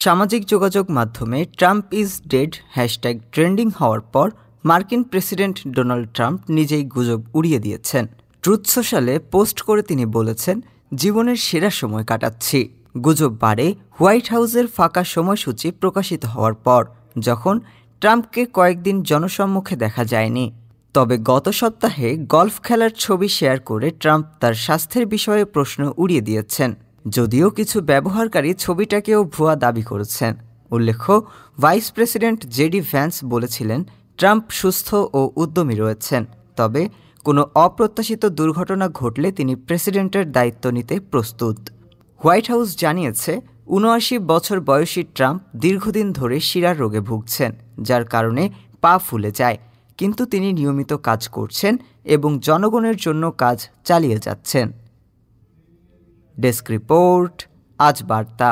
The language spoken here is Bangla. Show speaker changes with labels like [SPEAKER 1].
[SPEAKER 1] সামাজিক যোগাযোগ মাধ্যমে Trump is dead hashtag trending হওয়ার পর মার্কিন প্রেসিডেন্ট ডোনাল্ড ট্রাম্প নিজেই গুজব উড়িয়ে দিয়েছেন। ট্রুথ সোশ্যালে পোস্ট করে তিনি বলেছেন, জীবনের সেরা সময় কাটাচ্ছি। গুজব বাড়ে হোয়াইট হাউসের ফাঁকা সময়সূচি প্রকাশিত হওয়ার পর, যখন ট্রাম্পকে কয়েকদিন জনসম্মুখে দেখা যায়নি। তবে গত সপ্তাহে গলফ খেলার ছবি শেয়ার করে ট্রাম্প তার স্বাস্থ্যের বিষয়ে প্রশ্ন উড়িয়ে দিয়েছেন, যদিও কিছু ব্যবহারকারী ছবিটাকেও ভুয়া দাবি করেছেন। উল্লেখ্য, ভাইস প্রেসিডেন্ট জেডি ভ্যান্স বলেছিলেন ট্রাম্প সুস্থ ও উদ্যমী রয়েছেন, তবে কোনো অপ্রত্যাশিত দুর্ঘটনা ঘটলে তিনি প্রেসিডেন্টের দায়িত্ব নিতে প্রস্তুত। হোয়াইট হাউস জানিয়েছে ৭৯ বছর বয়সী ট্রাম্প দীর্ঘদিন ধরে শিরার রোগে ভুগছেন, যার কারণে পা ফুলে যায়, কিন্তু তিনি নিয়মিত কাজ করছেন এবং জনগণের জন্য কাজ চালিয়ে যাচ্ছেন। ডেস্ক রিপোর্ট, আজ বার্তা।